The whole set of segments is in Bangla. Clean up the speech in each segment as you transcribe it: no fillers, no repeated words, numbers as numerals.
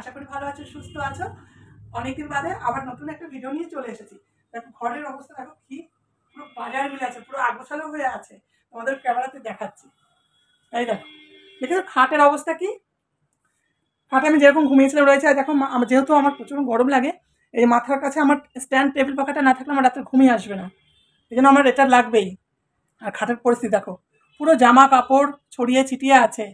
আশা করি ভালো আছো, সুস্থ আছো। অনেকদিন বাদে আবার নতুন একটা ভিডিও নিয়ে চলে এসেছি। দেখো ঘরের অবস্থা দেখো কি পুরো বাজার মিলে আছে, পুরো আগোছালো হয়ে আছে। তোমাদের ক্যামেরাতে দেখাচ্ছি। এই দেখো, দেখেছো খাটের অবস্থা কি। খাটে আমি যেরকম ঘুমিয়েছিলাম রয়েছে। আর দেখো যেহেতু আমার প্রচুর গরম লাগে, এই মাথার কাছে আমার স্ট্যান্ড টেবিল পাখাটা না থাকলে আমার রাত্রে ঘুমিয়ে আসবে না, এই জন্য আমার এটা লাগবেই। আর খাটের পরিস্থিতি দেখো, পুরো জামা কাপড় ছড়িয়ে ছিটিয়ে আছে।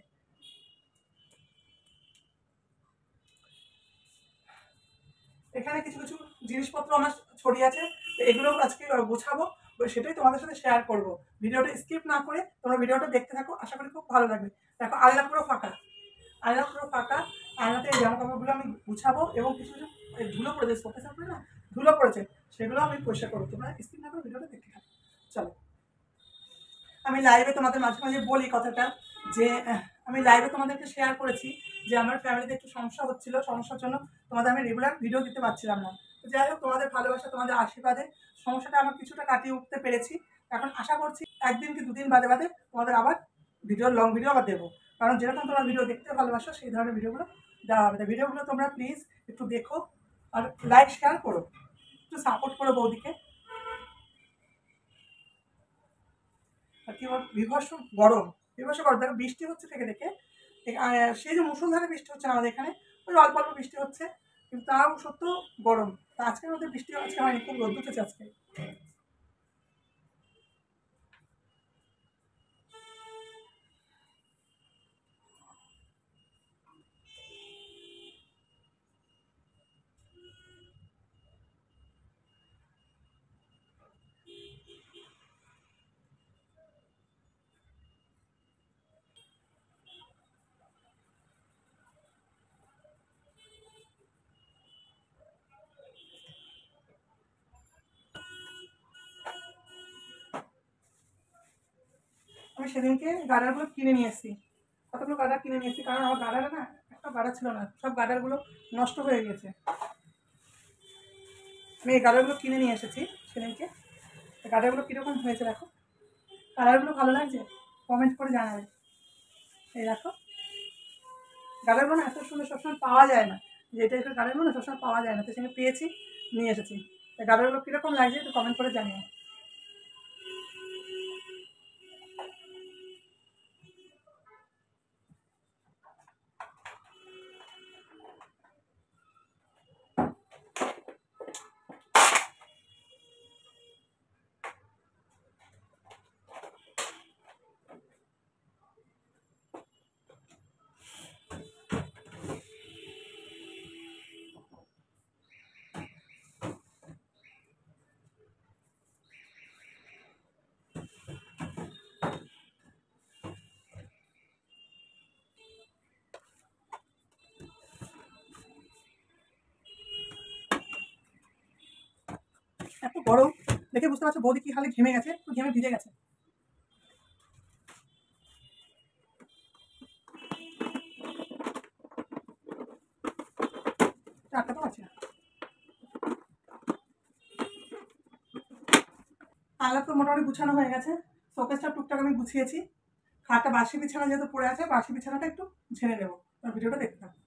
এখানে কিছু কিছু জিনিসপত্র আমার ছড়িয়ে আছে, এগুলো আজকে গোছাবো, সেটাই তোমাদের সাথে শেয়ার করব। ভিডিওটা স্কিপ না করে তোমরা ভিডিওটা দেখতে থাকো, আশা করি খুব ভালো লাগবে। দেখো আলনা পুরো ফাঁকা, আলনা পুরো ফাঁকা। আলনাতে এই জামা কাপড়গুলো আমি গুছাবো এবং কিছু কিছু ধুলো পড়েছে, সোফা সাপড়ে না ধুলো পড়েছে, সেগুলো আমি পরিষ্কার করবো। তোমরা স্কিপ না করে ভিডিওটা দেখতে থাকো। চলো, আমি লাইভে তোমাদের মাঝে মাঝে বলি কথাটা, যে আমি লাইভে তোমাদেরকে শেয়ার করেছি যে আমার ফ্যামিলিতে একটু সমস্যা হচ্ছিল, সমস্যার জন্য তোমাদের আমি রেগুলার ভিডিও দিতে পারছিলাম না। তো যাই হোক, তোমাদের ভালোবাসা, তোমাদের আশীর্বাদে সমস্যাটা আমার কিছুটা কাটিয়ে উঠতে পেরেছি। এখন আশা করছি একদিন কি দুদিন বাদে বাদে তোমাদের আবার লং ভিডিও আবার দেবো। কারণ যেরকম তোমরা ভিডিও দেখতে ভালোবাসো সেই ধরনের ভিডিওগুলো দেওয়া হবে। ভিডিওগুলো তোমরা প্লিজ একটু দেখো আর লাইক শেয়ার করো, একটু সাপোর্ট করো বৌদিকে। আর কি বল, বিভৎস গরম, বিভৎস গরম। দেখো বৃষ্টি হচ্ছে থেকে থেকে, সেই যে মুষলধারে বৃষ্টি হচ্ছে না আমাদের এখানে, ওই অল্প অল্প বৃষ্টি হচ্ছে, কিন্তু তাও সত্ত্বেও গরম। তা আজকের মধ্যে বৃষ্টি আজকে হয়নি, খুব রোদ উঠেছে আজকে। আমি সেদিনকে গাডারগুলো কিনে নিয়ে এসেছি, কতগুলো গাডার কিনে নিয়ে এসেছি, কারণ আমার গাডারে না একটা গাডার ছিল না, সব গাডারগুলো নষ্ট হয়ে গেছে। আমি এই গাডারগুলো কিনে নিয়ে এসেছি সেদিনকে। গাডারগুলো কীরকম হয়েছে দেখো, কালারগুলো ভালো লাগছে, কমেন্ট করে জানাবে। এই দেখো, গাডারগুলো না এত সুন্দর সবসময় পাওয়া যায় না, যে এটা একটা গাডারগুলো না সবসময় পাওয়া যায় না, তো সেখানে পেয়েছি, নিয়ে এসেছি। গাডারগুলো কীরকম লাগছে একটু কমেন্ট করে জানিও। এত গরম দেখে বুঝতে পারছো বৌদি কি হালে ঘেমে গেছে, একটু ঘেমে ভিজে গেছে। আটকাতে পারছি না। আলাদা তো মোটামুটি গুছানো হয়ে গেছে, শোকেসটা টুকটাক আমি গুছিয়েছি। খাটটা বাসি বিছানা যেহেতু পড়ে আছে, বাসি বিছানাটা একটু ঝেড়ে নেবো। ভিডিওটা দেখতে থাকো।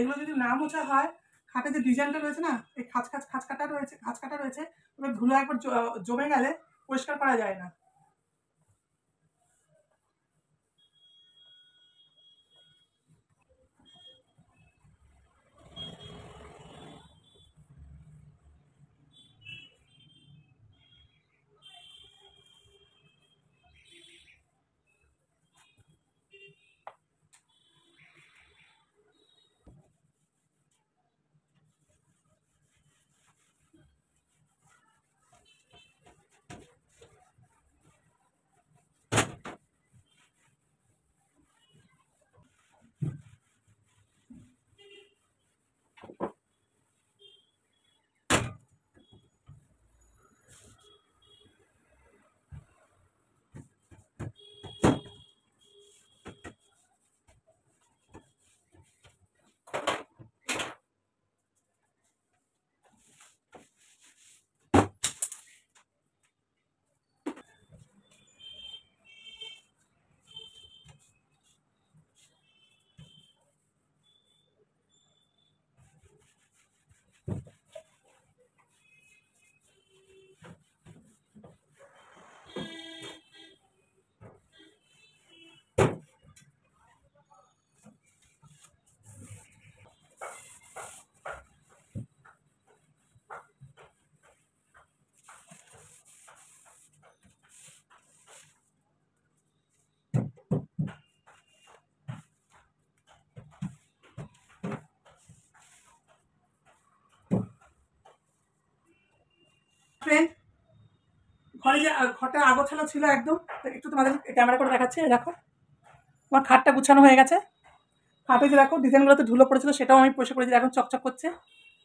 এগুলো যদি না মোছা হয়, খাটে যে ডিজাইনটা রয়েছে না, এই খাঁচ কাটা রয়েছে, এবার ধুলো একবার জমে গেলে পরিষ্কার করা যায় না। ফ্রেন্ড, ঘরে যে ঘরটা আগোছালো ছিল একদম, একটু তোমাদের ক্যামেরা করে দেখাচ্ছি। দেখো আমার খাটটা গুছানো হয়ে গেছে। খাটে যে দেখো ডিজাইনগুলোতে ধুলো পড়েছিল সেটাও আমি পরিষ্কার করেছি, এখন চকচক করছে।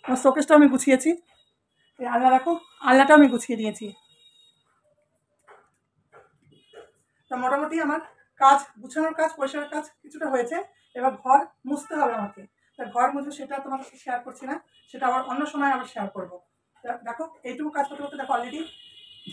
আমার শোকেসটাও আমি গুছিয়েছি। এই আলনা দেখো, আলনাটাও আমি গুছিয়ে নিয়েছি। তা মোটামুটি আমার কাজ, গুছানোর কাজ, পরিষ্কারের কাজ কিছুটা হয়েছে। এবার ঘর মুছতে হবে আমাকে। তা ঘর মুছে সেটা তোমার সাথে শেয়ার করছি না, সেটা আবার অন্য সময় আবার শেয়ার করবো। দেখো এইটুকু কাজ করতে করতে দেখো অলরেডি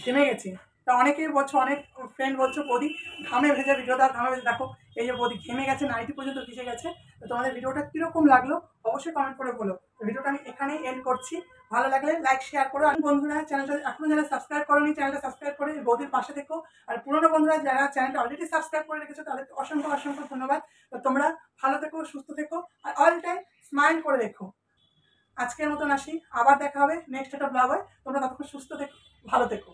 ঘেমে গেছি। তা অনেকেই বলছো, অনেক ফ্রেন্ড বলছো বৌদি ঘামে ভেজে ভিডিওটা, ঘামে ভেজে দেখো এই যে বৌদি ঘেমে গেছে, নাইটি পর্যন্ত ভিজে গেছে। তো তোমাদের ভিডিওটা কীরকম লাগলো অবশ্যই কমেন্ট করে বলো। ভিডিওটা আমি এখানেই এন্ড করছি। ভালো লাগলে লাইক শেয়ার করো। আর বন্ধুরা চ্যানেলটা এখনো যারা সাবস্ক্রাইব করোনি, চ্যানেলটা সাবস্ক্রাইব করে বৌদির পাশে থেকো। আর পুরোনো বন্ধুরা যারা চ্যানেলটা অলরেডি সাবস্ক্রাইব করে রেখেছো তাদেরকে অসংখ্য অসংখ্য ধন্যবাদ। তো তোমরা ভালো থেকো, সুস্থ থেকো, আর অল টাইম স্মাইল করে রেখো। আজকের মতন আসি, আবার দেখা হবে নেক্সট একটা ব্লগে। তোমরা ততক্ষণ সুস্থ থেকো, ভালো থেকো।